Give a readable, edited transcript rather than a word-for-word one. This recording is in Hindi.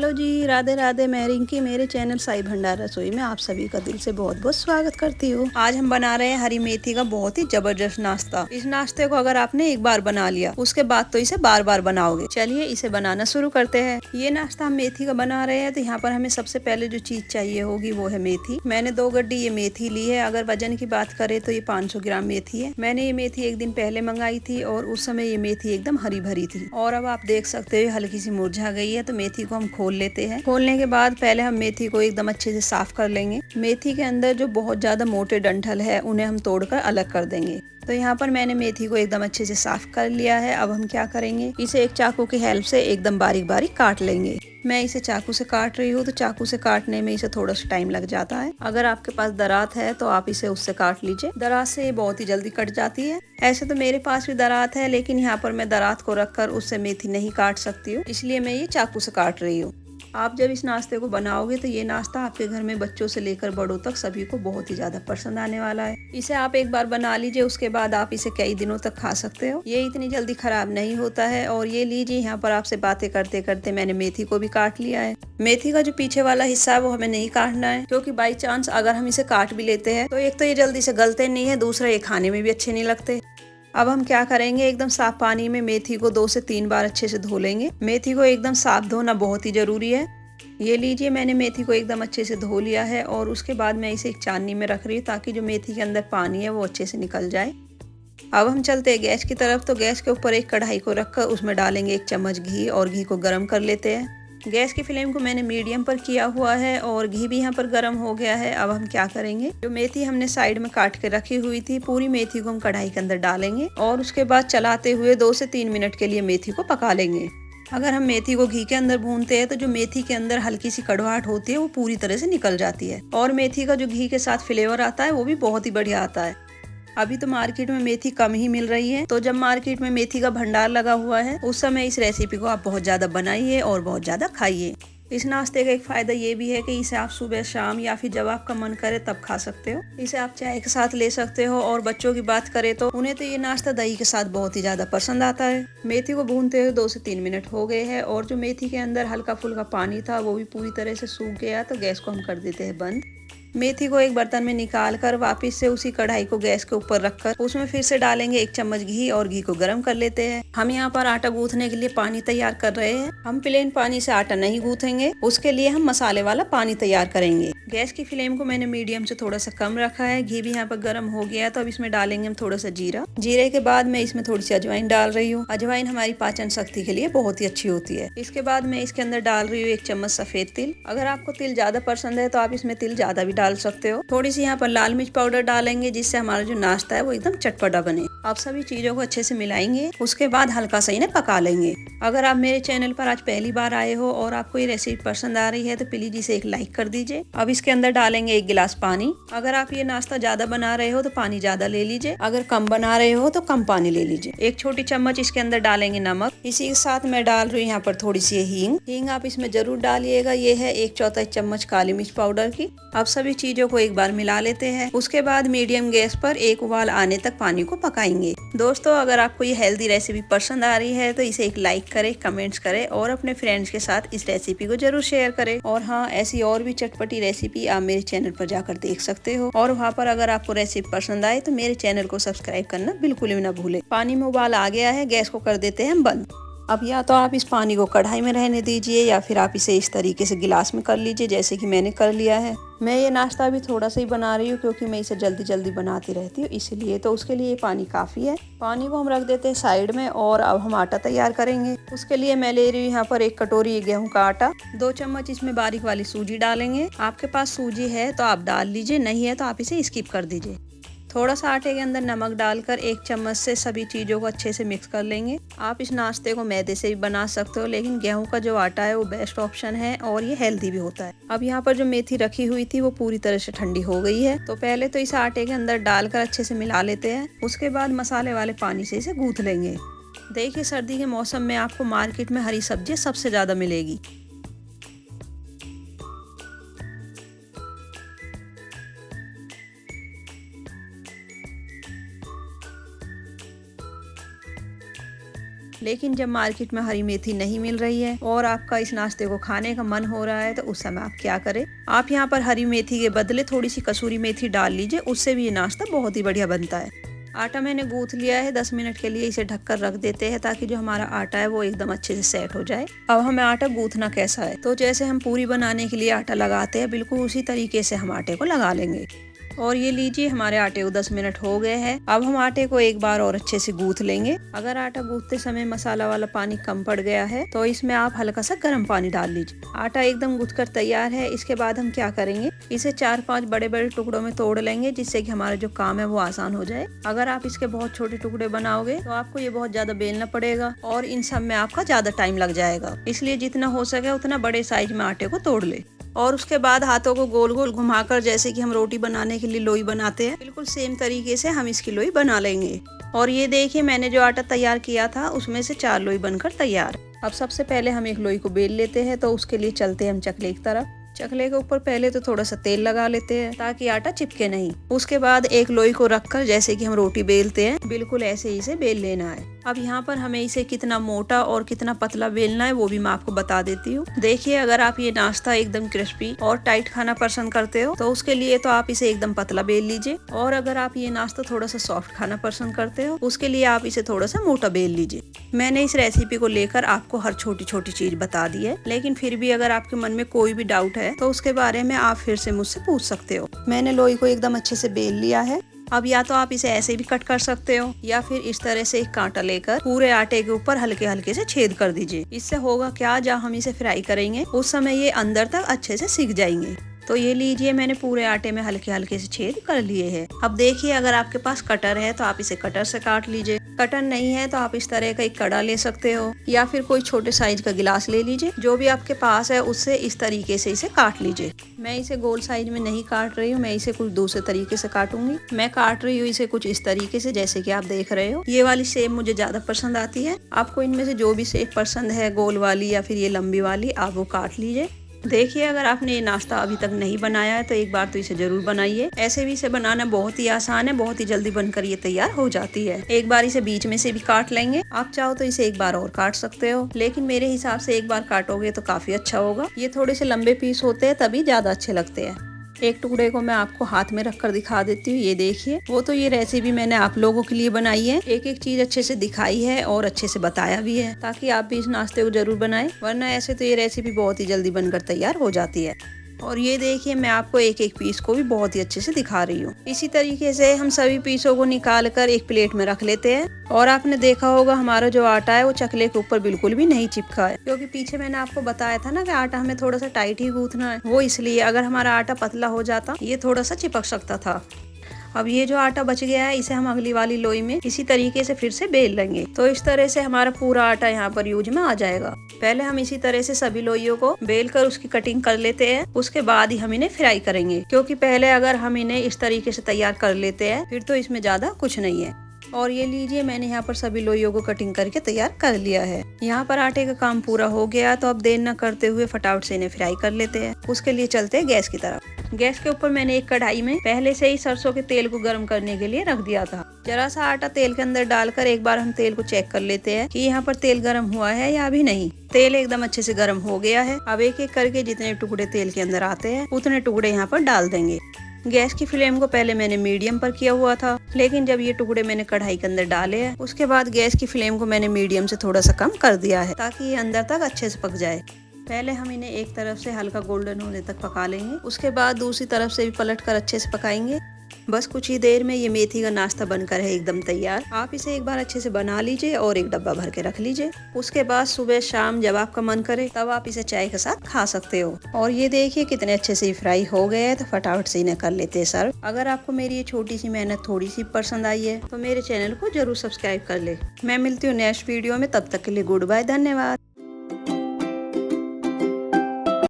हेलो जी, राधे राधे। मैं रिंकी, मेरे चैनल साई भंडार रसोई में आप सभी का दिल से बहुत बहुत स्वागत करती हूँ। आज हम बना रहे हैं हरी मेथी का बहुत ही जबरदस्त नाश्ता। इस नाश्ते को अगर आपने एक बार बना लिया, उसके बाद तो इसे बार बार बनाओगे। चलिए इसे बनाना शुरू करते हैं। ये नाश्ता हम मेथी का बना रहे हैं, तो यहाँ पर हमें सबसे पहले जो चीज चाहिए होगी वो है मेथी। मैंने 2 गड्डी ये मेथी ली है। अगर वजन की बात करें तो ये 500 ग्राम मेथी है। मैंने ये मेथी एक दिन पहले मंगाई थी और उस समय ये मेथी एकदम हरी भरी थी, और अब आप देख सकते हो हल्की सी मुरझा गई है। तो मेथी को हम खोल लेते हैं। खोलने के बाद पहले हम मेथी को एकदम अच्छे से साफ कर लेंगे। मेथी के अंदर जो बहुत ज्यादा मोटे डंठल है उन्हें हम तोड़कर अलग कर देंगे। तो यहाँ पर मैंने मेथी को एकदम अच्छे से साफ कर लिया है। अब हम क्या करेंगे, इसे एक चाकू की हेल्प से एकदम बारीक बारीक काट लेंगे। मैं इसे चाकू से काट रही हूँ, तो चाकू से काटने में इसे थोड़ा सा टाइम लग जाता है। अगर आपके पास दरात है तो आप इसे उससे काट लीजिए। दरात से ये बहुत ही जल्दी कट जाती है। ऐसे तो मेरे पास भी दरात है, लेकिन यहाँ पर मैं दरात को रखकर उससे मेथी नहीं काट सकती हूँ, इसलिए मैं ये चाकू से काट रही हूँ। आप जब इस नाश्ते को बनाओगे तो ये नाश्ता आपके घर में बच्चों से लेकर बड़ों तक सभी को बहुत ही ज्यादा पसंद आने वाला है। इसे आप एक बार बना लीजिए, उसके बाद आप इसे कई दिनों तक खा सकते हो। ये इतनी जल्दी खराब नहीं होता है। और ये लीजिए, यहाँ पर आपसे बातें करते करते मैंने मेथी को भी काट लिया है। मेथी का जो पीछे वाला हिस्सा है वो हमें नहीं काटना है, क्योंकि बाई चांस अगर हम इसे काट भी लेते हैं तो एक तो ये जल्दी से गलते नहीं है, दूसरा ये खाने में भी अच्छे नहीं लगते। अब हम क्या करेंगे, एकदम साफ पानी में मेथी को 2 से 3 बार अच्छे से धो लेंगे। मेथी को एकदम साफ धोना बहुत ही जरूरी है। ये लीजिए, मैंने मेथी को एकदम अच्छे से धो लिया है और उसके बाद मैं इसे एक चालनी में रख रही हूँ, ताकि जो मेथी के अंदर पानी है वो अच्छे से निकल जाए। अब हम चलते हैं गैस की तरफ। तो गैस के ऊपर एक कढ़ाई को रखकर उसमें डालेंगे 1 चम्मच घी, और घी को गर्म कर लेते हैं। गैस की फ्लेम को मैंने मीडियम पर किया हुआ है और घी भी यहाँ पर गर्म हो गया है। अब हम क्या करेंगे, जो मेथी हमने साइड में काट के रखी हुई थी, पूरी मेथी को हम कढ़ाई के अंदर डालेंगे और उसके बाद चलाते हुए 2 से 3 मिनट के लिए मेथी को पका लेंगे। अगर हम मेथी को घी के अंदर भूनते हैं तो जो मेथी के अंदर हल्की सी कड़वाहट होती है वो पूरी तरह से निकल जाती है, और मेथी का जो घी के साथ फ्लेवर आता है वो भी बहुत ही बढ़िया आता है। अभी तो मार्केट में मेथी कम ही मिल रही है, तो जब मार्केट में मेथी का भंडार लगा हुआ है उस समय इस रेसिपी को आप बहुत ज्यादा बनाइए और बहुत ज्यादा खाइए। इस नाश्ते का एक फायदा ये भी है कि इसे आप सुबह शाम या फिर जब आपका मन करे तब खा सकते हो। इसे आप चाय के साथ ले सकते हो, और बच्चों की बात करें तो उन्हें तो ये नाश्ता दही के साथ बहुत ही ज्यादा पसंद आता है। मेथी को भूनते हुए 2 से 3 मिनट हो गए हैं, और जो मेथी के अंदर हल्का फुल्का पानी था वो भी पूरी तरह से सूख गया। तो गैस को हम कर देते हैं बंद। मेथी को एक बर्तन में निकाल कर वापिस से उसी कढ़ाई को गैस के ऊपर रखकर उसमें फिर से डालेंगे 1 चम्मच घी, और घी को गर्म कर लेते हैं। हम यहाँ पर आटा गूंथने के लिए पानी तैयार कर रहे हैं। हम प्लेन पानी से आटा नहीं गूंथेंगे, उसके लिए हम मसाले वाला पानी तैयार करेंगे। गैस की फ्लेम को मैंने मीडियम से थोड़ा सा कम रखा है। घी भी यहाँ पर गर्म हो गया, तो अब इसमें डालेंगे हम थोड़ा सा जीरा। जीरे के बाद मैं इसमें थोड़ी सी अजवाइन डाल रही हूँ। अजवाइन हमारी पाचन शक्ति के लिए बहुत ही अच्छी होती है। इसके बाद मैं इसके अंदर डाल रही हूँ 1 चम्मच सफेद तिल। अगर आपको तिल ज्यादा पसंद है तो आप इसमें तिल ज्यादा भी डाल सकते हो। थोड़ी सी यहाँ पर लाल मिर्च पाउडर डालेंगे, जिससे हमारा जो नाश्ता है वो एकदम चटपटा बने। आप सभी चीजों को अच्छे से मिलाएंगे, उसके बाद हल्का सा इन्हें पका लेंगे। अगर आप मेरे चैनल पर आज पहली बार आए हो और आपको ये रेसिपी पसंद आ रही है तो प्लीज इसे एक लाइक कर दीजिए। अब इसके अंदर डालेंगे 1 गिलास पानी। अगर आप ये नाश्ता ज्यादा बना रहे हो तो पानी ज्यादा ले लीजिए, अगर कम बना रहे हो तो कम पानी ले लीजिए। 1 छोटी चम्मच इसके अंदर डालेंगे नमक। इसी के साथ मैं डाल रही हूँ यहाँ पर थोड़ी सी हींग आप इसमें जरूर डालिएगा। ये है 1/4 चम्मच काली मिर्च पाउडर की। अब सभी चीजों को एक बार मिला लेते हैं। उसके बाद मीडियम गैस पर 1 उबाल आने तक पानी को पकाएंगे। दोस्तों, अगर आपको ये हेल्दी रेसिपी पसंद आ रही है तो इसे एक लाइक करें, कमेंट्स करें, और अपने फ्रेंड्स के साथ इस रेसिपी को जरूर शेयर करें। और हाँ, ऐसी और भी चटपटी रेसिपी आप मेरे चैनल पर जाकर देख सकते हो। और वहाँ पर अगर आपको रेसिपी पसंद आए तो मेरे चैनल को सब्सक्राइब करना बिल्कुल भी ना भूले। पानी में उबाल आ गया है, गैस को कर देते हैं हम बंद। अब या तो आप इस पानी को कढ़ाई में रहने दीजिए, या फिर आप इसे इस तरीके से गिलास में कर लीजिए, जैसे कि मैंने कर लिया है। मैं ये नाश्ता भी थोड़ा सा ही बना रही हूँ, क्योंकि मैं इसे जल्दी जल्दी बनाती रहती हूँ, इसलिए। तो उसके लिए पानी काफ़ी है। पानी को हम रख देते हैं साइड में, और अब हम आटा तैयार करेंगे। उसके लिए मैं ले रही हूँ यहाँ पर 1 कटोरी गेहूं का आटा। 2 चम्मच इसमें बारीक वाली सूजी डालेंगे। आपके पास सूजी है तो आप डाल लीजिए, नहीं है तो आप इसे स्किप कर दीजिए। थोड़ा सा आटे के अंदर नमक डालकर 1 चम्मच से सभी चीज़ों को अच्छे से मिक्स कर लेंगे। आप इस नाश्ते को मैदे से भी बना सकते हो, लेकिन गेहूं का जो आटा है वो बेस्ट ऑप्शन है, और ये हेल्दी भी होता है। अब यहाँ पर जो मेथी रखी हुई थी वो पूरी तरह से ठंडी हो गई है। तो पहले तो इस आटे के अंदर डालकर अच्छे से मिला लेते हैं। उसके बाद मसाले वाले पानी से इसे गूंथ लेंगे। देखिए, सर्दी के मौसम में आपको मार्केट में हरी सब्जी सबसे ज्यादा मिलेगी। लेकिन जब मार्केट में हरी मेथी नहीं मिल रही है और आपका इस नाश्ते को खाने का मन हो रहा है तो उस समय आप क्या करें, आप यहाँ पर हरी मेथी के बदले थोड़ी सी कसूरी मेथी डाल लीजिए। उससे भी ये नाश्ता बहुत ही बढ़िया बनता है। आटा मैंने गूंथ लिया है, 10 मिनट के लिए इसे ढककर रख देते हैं ताकि जो हमारा आटा है वो एकदम अच्छे से सेट हो जाए। अब हमें आटा गूंथना कैसा है, तो जैसे हम पूरी बनाने के लिए आटा लगाते हैं बिल्कुल उसी तरीके से हम आटे को लगा लेंगे। और ये लीजिए हमारे आटे को 10 मिनट हो गए हैं। अब हम आटे को एक बार और अच्छे से गूंथ लेंगे। अगर आटा गूंथते समय मसाला वाला पानी कम पड़ गया है तो इसमें आप हल्का सा गर्म पानी डाल लीजिए। आटा एकदम गूंथ कर तैयार है। इसके बाद हम क्या करेंगे, इसे 4-5 बड़े बड़े टुकड़ों में तोड़ लेंगे जिससे कि हमारा जो काम है वो आसान हो जाए। अगर आप इसके बहुत छोटे टुकड़े बनाओगे तो आपको ये बहुत ज्यादा बेलना पड़ेगा और इन सब में आपका ज्यादा टाइम लग जाएगा। इसलिए जितना हो सके उतना बड़े साइज में आटे को तोड़ ले और उसके बाद हाथों को गोल गोल घुमाकर जैसे कि हम रोटी बनाने के लिए लोई बनाते हैं बिल्कुल सेम तरीके से हम इसकी लोई बना लेंगे। और ये देखिए मैंने जो आटा तैयार किया था उसमें से 4 लोई बनकर तैयार। अब सबसे पहले हम एक लोई को बेल लेते हैं तो उसके लिए चलते हैं हम चकले की तरफ। चकले के ऊपर पहले तो थोड़ा सा तेल लगा लेते हैं ताकि आटा चिपके नहीं। उसके बाद एक लोई को रखकर जैसे कि हम रोटी बेलते हैं बिल्कुल ऐसे ही इसे बेल लेना है। अब यहाँ पर हमें इसे कितना मोटा और कितना पतला बेलना है वो भी मैं आपको बता देती हूँ। देखिए अगर आप ये नाश्ता एकदम क्रिस्पी और टाइट खाना पसंद करते हो तो उसके लिए तो आप इसे एकदम पतला बेल लीजिए, और अगर आप ये नाश्ता थोड़ा सा सॉफ्ट खाना पसंद करते हो उसके लिए आप इसे थोड़ा सा मोटा बेल लीजिए। मैंने इस रेसिपी को लेकर आपको हर छोटी छोटी चीज बता दी है, लेकिन फिर भी अगर आपके मन में कोई भी डाउट है तो उसके बारे में आप फिर से मुझसे पूछ सकते हो। मैंने लोई को एकदम अच्छे से बेल लिया है। अब या तो आप इसे ऐसे भी कट कर सकते हो या फिर इस तरह से एक कांटा लेकर पूरे आटे के ऊपर हल्के हल्के से छेद कर दीजिए। इससे होगा क्या, जब हम इसे फ्राई करेंगे उस समय ये अंदर तक अच्छे से सिक जाएंगे। तो ये लीजिए मैंने पूरे आटे में हल्के हल्के से छेद कर लिए हैं। अब देखिए अगर आपके पास कटर है तो आप इसे कटर से काट लीजिए। कटर नहीं है तो आप इस तरह का एक कड़ा ले सकते हो या फिर कोई छोटे साइज का गिलास ले लीजिए। जो भी आपके पास है उससे इस तरीके से इसे काट लीजिए। मैं इसे गोल साइज में नहीं काट रही हूँ, मैं इसे कुछ दूसरे तरीके से काटूंगी। मैं काट रही हूँ इसे कुछ इस तरीके से जैसे कि आप देख रहे हो। ये वाली शेप मुझे ज्यादा पसंद आती है। आपको इनमें से जो भी शेप पसंद है, गोल वाली या फिर ये लंबी वाली, आप वो काट लीजिए। देखिए अगर आपने ये नाश्ता अभी तक नहीं बनाया है तो एक बार तो इसे जरूर बनाइए। ऐसे भी इसे बनाना बहुत ही आसान है, बहुत ही जल्दी बनकर ये तैयार हो जाती है। एक बार इसे बीच में से भी काट लेंगे। आप चाहो तो इसे एक बार और काट सकते हो, लेकिन मेरे हिसाब से एक बार काटोगे तो काफी अच्छा होगा। ये थोड़े से लंबे पीस होते हैं तभी ज्यादा अच्छे लगते हैं। एक टुकड़े को मैं आपको हाथ में रखकर दिखा देती हूँ। ये देखिए, वो तो ये रेसिपी मैंने आप लोगों के लिए बनाई है। एक एक चीज अच्छे से दिखाई है और अच्छे से बताया भी है ताकि आप भी इस नाश्ते को जरूर बनाएं, वरना ऐसे तो ये रेसिपी बहुत ही जल्दी बनकर तैयार हो जाती है। और ये देखिए मैं आपको एक एक पीस को भी बहुत ही अच्छे से दिखा रही हूँ। इसी तरीके से हम सभी पीसों को निकाल कर एक प्लेट में रख लेते हैं। और आपने देखा होगा हमारा जो आटा है वो चकले के ऊपर बिल्कुल भी नहीं चिपका है, क्योंकि पीछे मैंने आपको बताया था ना कि आटा हमें थोड़ा सा टाइट ही गूंथना है। वो इसलिए, अगर हमारा आटा पतला हो जाता ये थोड़ा सा चिपक सकता था। अब ये जो आटा बच गया है इसे हम अगली वाली लोई में इसी तरीके से फिर से बेल लेंगे। तो इस तरह से हमारा पूरा आटा यहाँ पर यूज में आ जाएगा। पहले हम इसी तरह से सभी लोइयों को बेल कर उसकी कटिंग कर लेते हैं, उसके बाद ही हम इन्हें फ्राई करेंगे, क्योंकि पहले अगर हम इन्हें इस तरीके से तैयार कर लेते हैं फिर तो इसमें ज्यादा कुछ नहीं है। और ये लीजिए मैंने यहाँ पर सभी लोइयों को कटिंग करके तैयार कर लिया है। यहाँ पर आटे का काम पूरा हो गया, तो अब देर न करते हुए फटाफट से इन्हें फ्राई कर लेते हैं। उसके लिए चलते हैं गैस की तरफ। गैस के ऊपर मैंने एक कढ़ाई में पहले से ही सरसों के तेल को गर्म करने के लिए रख दिया था। जरा सा आटा तेल के अंदर डालकर एक बार हम तेल को चेक कर लेते हैं कि यहाँ पर तेल गर्म हुआ है या अभी नहीं। तेल एकदम अच्छे से गर्म हो गया है। अब एक एक करके जितने टुकड़े तेल के अंदर आते हैं उतने टुकड़े यहाँ पर डाल देंगे। गैस की फ्लेम को पहले मैंने मीडियम पर किया हुआ था, लेकिन जब ये टुकड़े मैंने कढ़ाई के अंदर डाले हैं उसके बाद गैस की फ्लेम को मैंने मीडियम से थोड़ा सा कम कर दिया है ताकि ये अंदर तक अच्छे से पक जाए। पहले हम इन्हें एक तरफ से हल्का गोल्डन होने तक पका लेंगे, उसके बाद दूसरी तरफ से भी पलट कर अच्छे से पकाएंगे। बस कुछ ही देर में ये मेथी का नाश्ता बनकर है एकदम तैयार। आप इसे एक बार अच्छे से बना लीजिए और एक डब्बा भर के रख लीजिए। उसके बाद सुबह शाम जब आपका मन करे तब आप इसे चाय के साथ खा सकते हो। और ये देखिए कितने अच्छे से फ्राई हो गए हैं, तो फटाफट से इन्हें कर लेते हैं सर्व। अगर आपको मेरी ये छोटी सी मेहनत थोड़ी सी पसंद आई है तो मेरे चैनल को जरूर सब्सक्राइब कर ले। मैं मिलती हूँ नेक्स्ट वीडियो में, तब तक के लिए गुड बाय, धन्यवाद।